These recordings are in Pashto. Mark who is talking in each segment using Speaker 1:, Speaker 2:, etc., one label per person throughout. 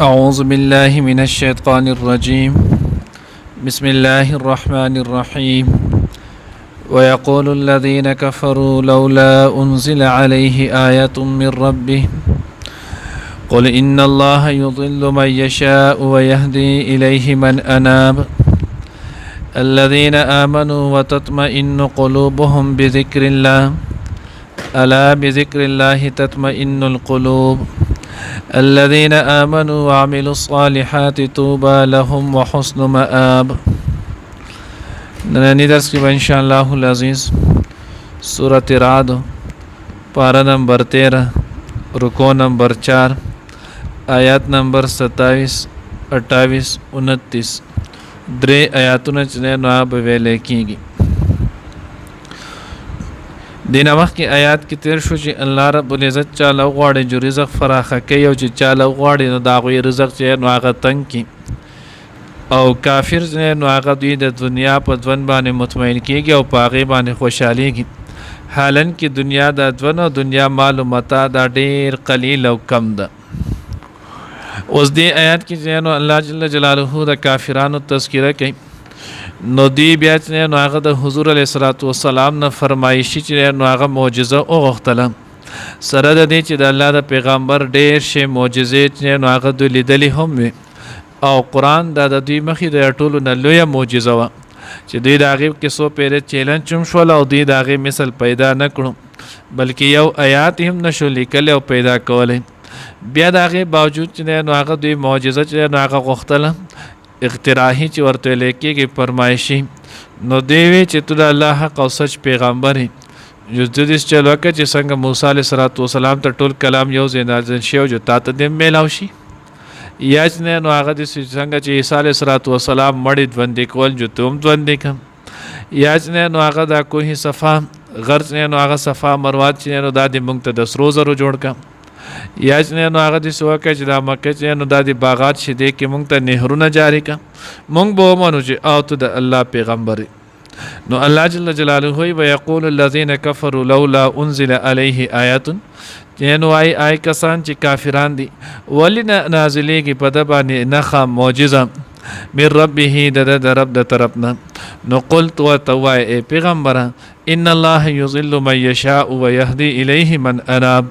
Speaker 1: أعوذ بالله من الشيطان الرجيم بسم الله الرحمن الرحيم ويقول الذين كفروا لولا أنزل عليه آية من ربه قل إن الله يضل من يشاء ويهدي إليه من أناب الذين آمنوا وتطمئن قلوبهم بذكر الله ألا بذكر الله تطمئن القلوب الذين آمنوا وعملوا الصالحات طوبى لهم وحسن مآب. نننی درس کی انشاءاللہ العزیز سورۃ رعد پارہ نمبر 13 رکوع نمبر 4 آیات نمبر 27 28 29 درې آیاتونه چې نو به ویلې کیږي. دینه وخت کې آیات کې تیر شو چې الله رب العزت چاله غواړي جو رزق فراخه کوي او چې چاله غواړي نو دا غوي رزق چې نو هغه تنګ کی او کافر نو هغه دوی د دنیا په ځوان باندې مطمئن کیږي او په هغه باندې خوشحاليږي حالن کې دنیا د ځوان او دنیا مال او متاع دا ډیر قلیل او کم ده. اوس دې آیات کې نو الله جل جلاله د کافرانو تذکرہ کوي نو دی بیا چې نو هغه د حضور علیه الصلاۃ والسلام نه فرمایشي چې نو هغه معجزه او غختله سره د دې چې د الله د پیغمبر ډیر شی معجزې چې نو هغه د لیدلې هم او قران د دې مخې د ټولو نه لوی معجزه و چې دوی د هغه کې سو پیره چیلنج چم شول او دوی د هغه مثال پیدا نه کړو بلکې یو آیات هم نشو لیکل او پیدا کولای بیا د هغه باوجود چې نو هغه دوی معجزه چې نو هغه غختله اختراحی چې ورته لیکيږي فرمایشي نو دیوی چې تو د الله حق او سچ پیغمبر یې جديس چلو کې چې څنګه موسی علیه السلام ته ټول کلام یو ځای نازل شي او جو تاسو دې میلاو شي یا چې نو هغه د څنګه چې عیسی علیه السلام مړی ژوندې کول جو تم ژوندې کم یا چې نو هغه د کوه صفا غرض نو هغه صفا مروه چې نو د مونږ ته د سرو زرو جوړ کا یا چې نو هغه د سوکه چې د مکه چې نو د باغات شیدې کې مونږ ته نهرونه جاری کا مونږ به مونږ چې او ته د الله پیغمبر نو الله جل جلاله وی یقول الذين كفروا لولا انزل عليه آیات نو آی کسان چې کافران دي ولنا نازلېږي په د باندې نخا معجزه من ربه د رب د طرفنا نو قلت وتوای پیغمبر ان الله یضل من یشاء ويهدي الیه من اناب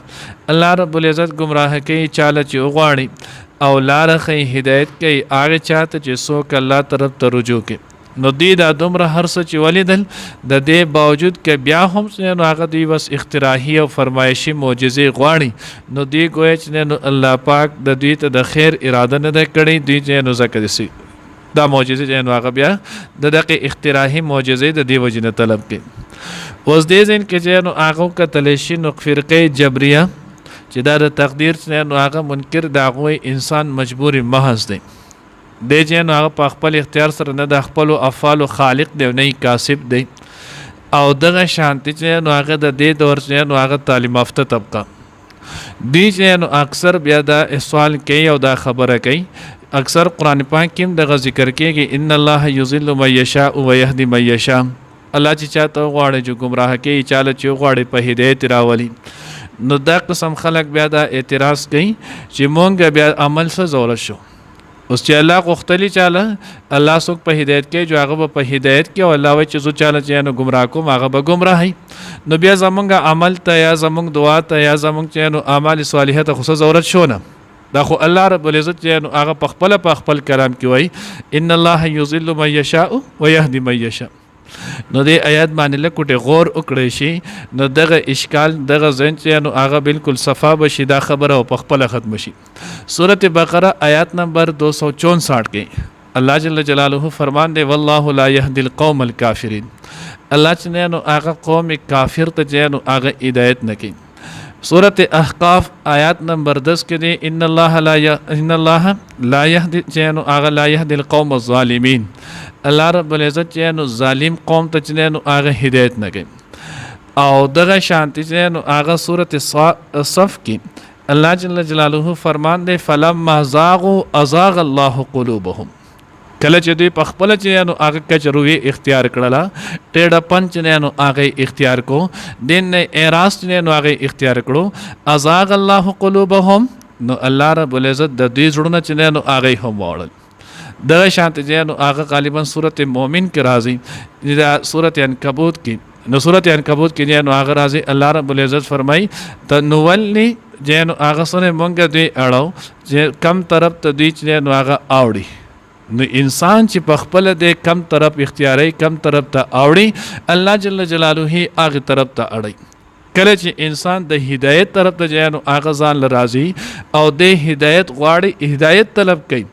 Speaker 1: الله رب العزت گمراه کوي چاله چې وغواړي او لار خي هدایت کوي هغه چاته چې څوک الله طرف ته رجوع کوي نو دی دا دومره هر څه چې ولیدل د دې باوجود کې بیا هم نو هغه دی بس اختراحي او فرمایشي معجزې غواړي نو دی ګویا چې نو الله پاک د دوی ته د خیر اراده نه کړی دی چې نو زکه دي دا معجزې چې نو هغه بیا د دغه اختراحي معجزې د دی وجنه طلب کوي. اوس دې ځین کې چې نو هغه کتلشي نو فرقه جبريه چې دا د تقدیر چې نو هغه منکر دا غوي انسان مجبور محض دی د چې نو هغه په خپل اختیار سره نه د خپل افعال خالق دی نه کاسب دی او دغه شانتی چې نو هغه د دې دور چې نو هغه تعلیم یافته طبقه دی چې نو اکثر بیا دا سوال کوي او دا خبره کوي اکثر قران پاک کې دغه ذکر کوي ان الله یضل من یشاء ويهدي من یشاء الله چې چاته غواړي جو گمراه کوي چاله چې غواړي په هدایت راولي نو دا قسم خلق بیا دا اعتراض کوي چې مونږ بیا عمل څه زول شو اوس چې الله غختلی چاله الله څوک په هدایت کې جو هغه په هدایت کې او الله وایي چې زو چاله چې نو گمراه کوم هغه به گمراهي نو بیا زمونږ عمل ته یا زمونږ دعا ته یا زمونږ چې نو اعمال صالحه ته خصوص ضرورت شو نه دا خو الله رب العزت چې نو هغه په خپل کلام کې وایي ان الله یضل من یشاء ويهدي من یشاء نو دې آیات باندې لکه غور وکړئ شي نو دغه اشکال دغه ځین چې نو هغه بالکل صفا بشي دا خبره او په خپل ختم شي. سورۃ بقره آیات نمبر 264 کې الله جل جلاله فرمان دی والله لا يهدي القوم الكافرين الله چې نو هغه قوم کافر ته چې نو هغه هدایت نه کوي. سورۃ احقاف آیات نمبر 10 کې دی ان الله لا يهدي چې نو هغه لا يهدي القوم الظالمين الله رب العزت چې نو ظالم قوم ته چې نو هغه هدایت نه کوي او دغه شانتی چې نو هغه سورۃ صف کې الله جل جلاله فرمان دی فلما زاغوا ازاغ الله قلوبهم کله چې دوی په خپل چې نو هغه کچروي اختیار کړله ټیډه پنچ نه نو هغه اختیار کو دین نه اراست نه نو هغه اختیار کړو ازاغ الله قلوبهم نو الله رب العزت د دوی زړونه چې نو هغه هم واړل دغه شانت چې نو هغه غالبا سورته مؤمن کې راځي د سورته عنکبوت کې نو سورته عنکبوت کې نو هغه راځي الله رب العزت فرمایي تنولي چې نو هغه سره مونږ دوی اړو چې کم طرف ته دوی چې نو هغه اوړي نو انسان چې په خپل د کم طرف اختیاري کم طرف ته اوړي الله جل جلاله هغه طرف ته اړي کله چې انسان د هدایت طرف ته ځي نو هغه ځان لراځي او د هدایت غواړي هدایت طلب کوي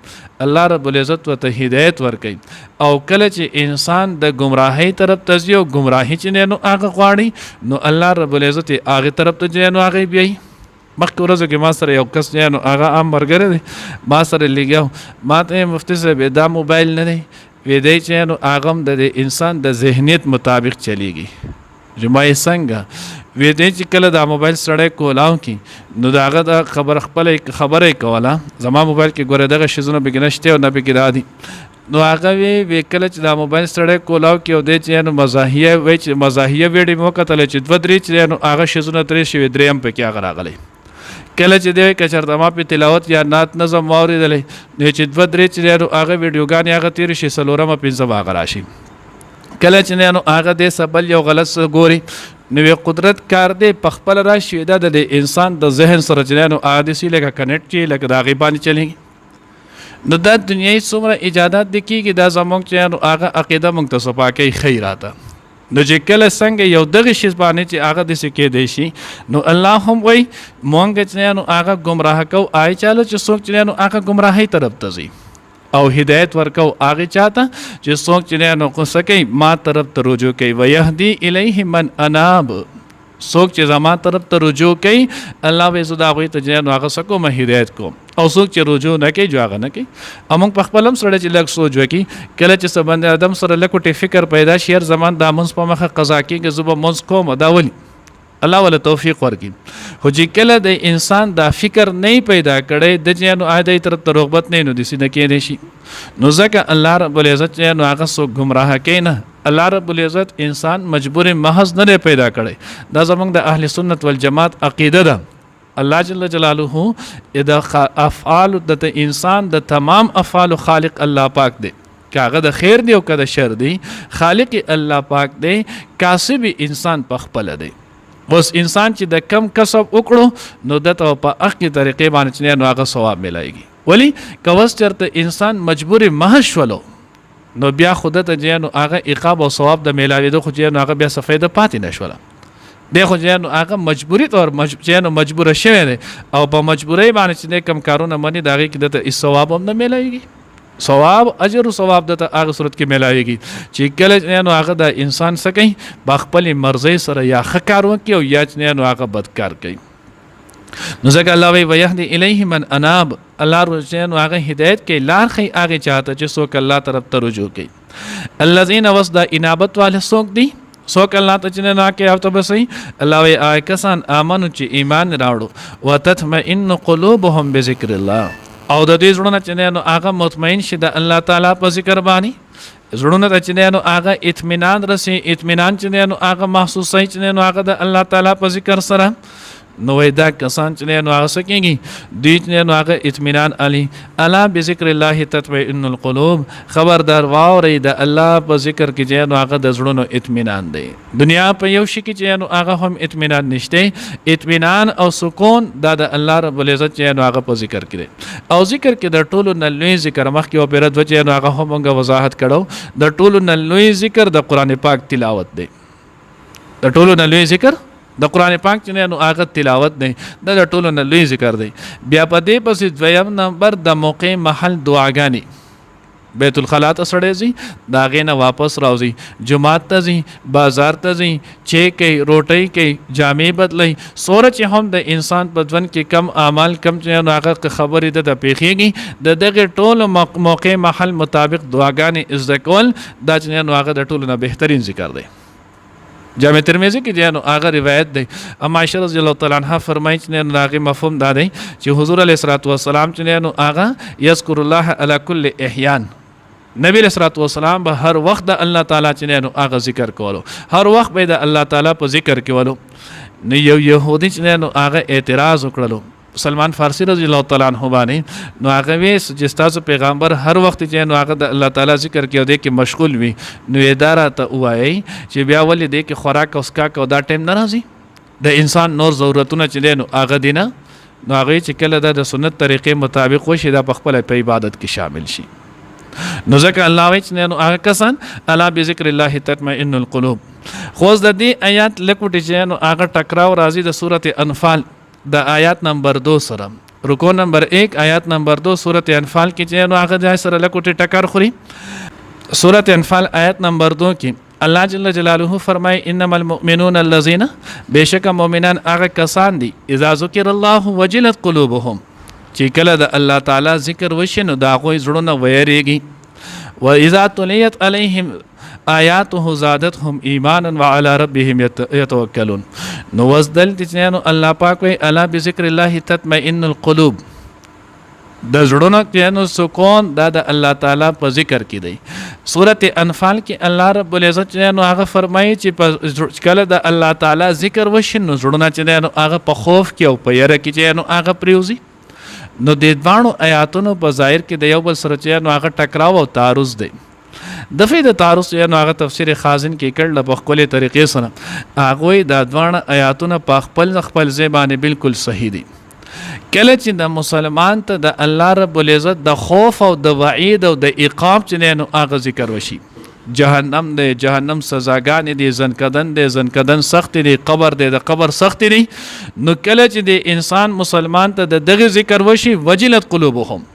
Speaker 1: الله رب العزت ورته هدایت ورکوي او کله چې انسان د گمراهۍ طرف ته ځي او گمراهي چې نو هغه غواړي نو الله رب العزت هغه طرف ته ځي نو هغه بیاي مخکې ورځو کې ما سره یو کس نو هغه عام مرګره دی ما سره لګیاو ما ته مفتی صاحب دا موبایل نه دی وی دی چې نو هغه د انسان د ذهنیت مطابق چلیږي جمعه څنګه وی دی چې کله دا موبایل سړی کولاو کی نو دا هغه د خبره کوله زما موبایل کې ګوره دغه شیزونه به نشته او نه به ګرادي نو هغه وی کله چې دا موبایل سړی کولاو کی او د چې نو مزاحیه وی چې مزاحیه ویډیو مو کتل چې دوه درې چې نو هغه شیزونه ترې شوی دریم په کې هغه راغلی کله چې دی کچرته ما په تلاوت یا نعت نظم واورېدلې نو چې دوه درې چې نو هغه ویډیوګانې هغه تیر شي سلورمه پنځمه هغه راشي کله چې نو هغه د سبل یو غلط ګوري نو قدرت کار دی په خپل راشي د انسان د ذهن سره چې نو عادي لکه کنیکټ چې لکه د هغې باندې چلیږي نو دا دنیایي څومره ایجادات د کېږي دا زموږ چې نو هغه عقیده موږ ته صفا کوي ښه راته نو چې کله څنګه یو دغه شیز باندې چې هغه داسې کېدی شي نو الله هم وایي مونږ چې نو هغه ګمراه کوو آی چاله چې څوک چې نو هغه ګمراهۍ طرف ته ځي او هدایت ورکو هغه چاته چې څوک چې نو قصه کوي ما طرف ته رجوع کوي ويهدي الیه من اناب څوک چې زما طرف ته رجوع کوي الله به زدا غوي ته نو هغه سکو ما هدایت کوم او څوک چې رجوع نه کوي جو هغه نه کوي امون په خپل هم سره چې لږ سوچ وکي کله چې سبند ادم سره لکوټي فکر پیدا شي هر زمان د منځ په مخه قضا کېږي زوب منځ کوم دا ولي الله ولا توفیق ورکړي خو چې کله د انسان دا فکر نه پیدا کړي د جنو عادي تر رغبت نه نو د سینه کې نشي نو ځکه الله رب العزت نو هغه سو گمراه کین الله رب العزت انسان مجبور محض نه پیدا کړي دا زمونږ د اهل سنت والجماعت عقیده ده الله جل جلاله اذا افعال د انسان د تمام افعال خالق الله پاک دی کاغه د خیر دی او کده شر دی خالق الله پاک دی کاسب انسان په خپل دی اوس انسان چې د کم کسب وکړو نو دته په اخی طریقې باندې نو هغه ثواب ملایږي ولی کوس چرته انسان مجبور محض شولو نو بیا خود ته جنو هغه عقاب او ثواب د ملاوي خو جنو هغه بیا سفیده پاتې نشوله د خو جنو هغه مجبوری تور جنو مجبور شوی دی او په مجبورۍ باندې چې کم کارونه منی دغه کې د ثواب هم نه ملایږي ثواب اجر او ثواب د هغه صورت کې ملایږي چې کله نو هغه د انسان سکی بخپل مرزي سره یا خکار وکي او یا نو هغه بدکار کوي نو ځکه الله وی ويهدي الیه من اناب الله رجن هغه هدایت کوي لار خي هغه چاته چې څوک الله طرف ته رجوع کوي الذين وصد انابت والے څوک دي څوک الله ته چې نه کوي او ته بسي الله وی آی کسان امنو چې ایمان راوړو وتطمئن قلوبهم بذکر الله او د دې زړونه چې نو هغه مطمئن شي د الله تعالی په ذکر باندې زړونه چې نو هغه اطمینان رسي اطمینان چې نو هغه محسوسای چې نو هغه د الله تعالی په ذکر سره نو دا کسان چې نو هغه سکیږي دوی نو هغه اطمینان علي الا بذکر الله تطمئن القلوب خبردار واوري د الله په ذکر کې چې نو هغه د زړونو اطمینان دی دنیا په یو شي کې چې نو هغه هم اطمینان نشته اطمینان او سکون د الله رب العزت چې نو هغه په ذکر کې او ذکر کې د ټولو نه لوی ذکر مخکې او پیرد چې نو هغه هم وضاحت کړو د ټولو نه لوی ذکر د قران پاک تلاوت دی د ټولو نه لوی ذکر د قران پاک چې نو هغه تلاوت دی د ټولو نه لوی ذکر دی بیا په دې پسې دویم نمبر د موقع محل دعاګانی بیت الخلا ته سړی ځي دا غینه واپس راوځي جمعات ته ځي بازار ته ځي چې کوي روټۍ کوي جامې بدلي سوره چې هم د انسان په ځوان کې کم اعمال کم چې نو هغه خبرې د پیخيږي د دغه ټولو موقع محل مطابق دعاګانی ذکر دا چې نو هغه د ټولو نه بهترین ذکر دی جامع ترمذی کې جنو هغه روایت دی اما عائشہ رضی الله تعالی عنها فرمایي چې هغه مفهوم دا دی چې حضور علیه الصلوۃ والسلام چې نو هغه یذکر الله علی کل احیان نبی علیہ الصلوۃ والسلام به هر وخت د الله تعالی چې نو هغه ذکر کولو هر وخت به د الله تعالی په ذکر کولو نو یو يهودي چې نو هغه اعتراض وکړلو سلمان فارسی رضی الله تعالی عنہ باندې نو هغه وی چې تاسو پیغمبر هر وخت چې نو هغه د الله تعالی ذکر کې او د کې مشغول وي نو اداره ته وایي چې بیا ولې د کې خوراک او اسکا کو دا ټیم نه راځي د انسان نور ضرورتونه چې نو هغه دینه نو هغه چې کله د سنت طریقې مطابق وشي دا په خپل په عبادت کې شامل شي نو ځکه الله وایي چې نو هغه کسان الا بذکر الله تطمئن القلوب خو د دې آیات لکوټی چې نو هغه ټکراو راځي د سورته انفال د آیات نمبر 2 سره رکو نمبر 1 آیات نمبر 2 سورته انفال کې چې نو هغه ځای سره لکوټی ټکر خوري سورته انفال آیات نمبر 2 کې الله جل جلاله فرمای انما المؤمنون الذين بشک مؤمنان هغه کسان دي اذا ذکر الله وجلت قلوبهم چې کله د الله تعالی ذکر وشي نو دا غوي زړونه ويریږي واذا تليت عليهم آیاته زادتهم ایمانا وعلى ربهم يتوکلون نو وزدل چې نو الله پاک وی الا بذکر الله تطمئن القلوب د زړونو کې نو سکون د الله تعالی په ذکر کې دی سورته انفال کې الله رب العزت نو هغه فرمایي چې کله د الله تعالی ذکر وشي نو زړونه چې نو هغه په خوف کې او په یره کې چې نو هغه پریوزي نو د دوانو آیاتونو په ظاهر کې د یو بل سره چې نو هغه ټکراو او تعارض دی د فید تعارض نو هغه تفسیر خازن کې کړل په خپل طریقې سره هغه د دوانو آیاتونو په خپل زبانه بالکل صحیح دي کله چې د مسلمان ته د الله رب العزت د خوف او د وعید او د عقاب چې نو هغه ذکر وشي جهنم دی جهنم سزاګان دي زنکدن دی زنکدن سخت دي قبر دی د قبر سخت دي نو کله چې د انسان مسلمان ته د دغه ذکر وشي وجلت قلوبهم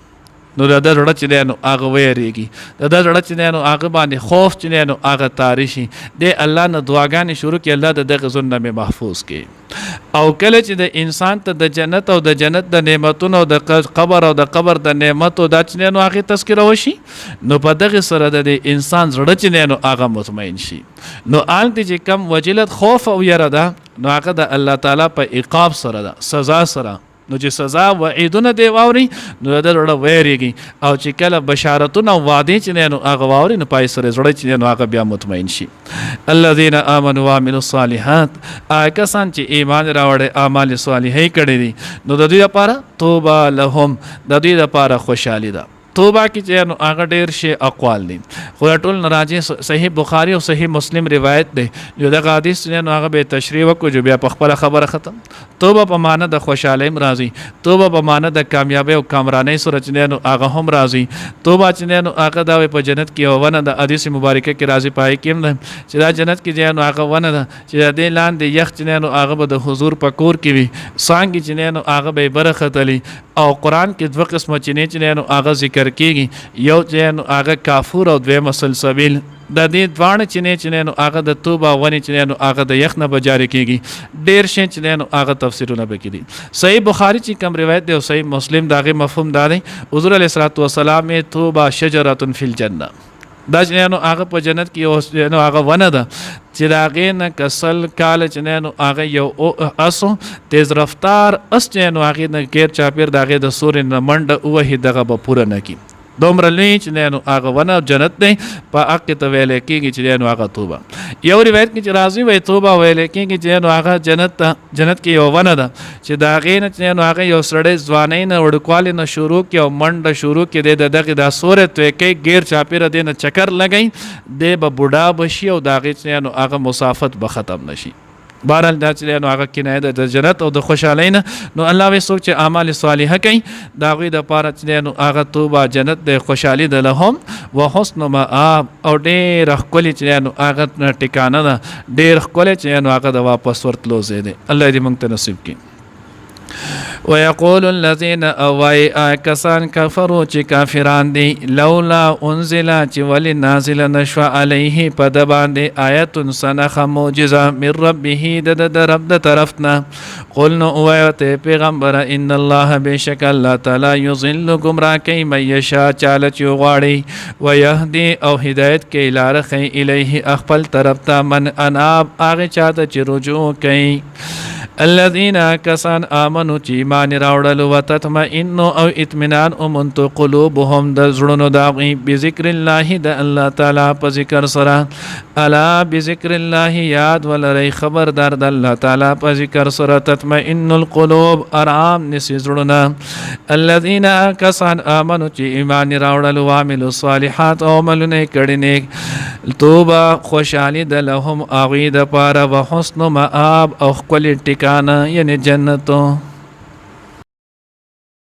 Speaker 1: نو د زړه چې نو هغه ویریږي د زړه چې نو هغه باندې خوف چې نو هغه تاریشي د الله نه دعاګانې شروع کړي الله د دغه ځنه مې محفوظ کړي او کله چې د انسان ته د جنت او د جنت د نعمتونو او د قبر او د قبر د نعمتو د چې نو هغه تذکره وشي نو په دغه سره د انسان زړه چې نو هغه مطمئن شي نو آل دې چې کم وجلت خوف او یره ده نو هغه د الله تعالی په عقاب سره ده سزا سره نو چې سزا وعیدونه دی واوري نو د زړه ویریږي او چې کله بشارتونه او وعده چې نو هغه واوري نو پای سره زړه چې نو هغه بیا مطمئن شي الذين امنوا وعملوا الصالحات کسان چې ایمان راوړي اعمال صالحې کړي دي نو د دوی لپاره توبه لهم د دوی لپاره خوشحالي ده توبه کې چې نو هغه ډیر شی اقوال دي خو ټول ناراضي صحیح بخاری او صحیح مسلم روایت دی جو د حدیث نو هغه به تشریح وکړو جو بیا په خپل خبره ختم توبه په معنی د خوشاله راضي توبه په معنی د کامیابی او کامرانی سره چې نو هغه هم راضي توبه چې نو هغه د په جنت کې ونه د حدیث مبارکه کې راضي پای کې نه چې دا جنت کې نو هغه ونه ده چې د لاندې یخ چې نو هغه به د حضور په کور کې وي څنګه چې نو هغه به برختلی او قران کې دوه قسمه چې نو هغه ذکر کېږي یو چې نو هغه کافور او دویم سلسبیل د دې دوانه چې نو هغه د توبه ونی چې نو هغه د یخ نه بجاری کېږي ډیر شي چې نو هغه تفسیرونه وکړي صحیح بخاری چې کوم روایت دی او صحیح مسلم داغه مفهوم دی حضور علیه الصلوۃ والسلام توبه شجره فی الجنه دا چې نو هغه په جنت کې نو هغه ونه ده چې داغه نه کسل کال چې نو هغه یو اسو تیز رفتار اس چې نو هغه نه غیر چاپیر داغه د سورې نه منډه وه دغه به پوره نه کی دومره لوی چې نو هغه ونه جنت دی په حق ته ویل کېږي چې نو هغه توبه یو روایت کې چې راځي وای توبه ویل کېږي چې نو هغه جنت کې یو ونه ده چې دا غین چې نو هغه یو سړی ځواني نه وړکواله نه شروع کې او منډه شروع کې د دغه د سورې ته کې غیر چاپیره دینه چکر لګای دی به بوډا بشي او دا غی چې نو هغه مسافت به ختم نشي بهرحال دا چې نو هغه کنایه د جنت او د خوشحالۍ نه نو الله وی څوک چې اعمال صالحه کوي دا غوی د پاره چې نو هغه توبه جنت د خوشحالي د لهم وحسن مآب او ډېر خپل چې نو هغه ټکانه ده ډېر خپل چې نو هغه د واپس ورتلو زه دي الله دې موږ ته نصیب کړي ويقول الذين اوای کسان کفروا چې کافران دي لولا انزل چې ول نازل نشو عليه په د باندې آیت سنخ معجزه من ربه د رب د طرفنا قلنا اوایته پیغمبر ان الله بشک الله تعالی یضل گمراه کوي من یشاء چاله چې غواړي ويهدي او هدایت کوي لار خي الیه خپل طرف ته من اناب هغه چاته چې رجوع کوي الذين كسان آمنوا آمنو چې ایمان راوړل وتطمئن او اطمینان اومنتو قلوبهم د زړونو داغوی بذکر الله د الله تعالی په ذکر سره الا بذکر الله یاد ولرئ خبردار د الله تعالی په ذکر سره تطمئن القلوب آرام نسی زړونه الذين کسان آمنو چې ایمان راوړل وعملوا الصالحات او عملونه کړي نیک توبه خوشحالی د لهم اغوی د پاره و حسن مآب او خپل ټکانه یعنی جنتو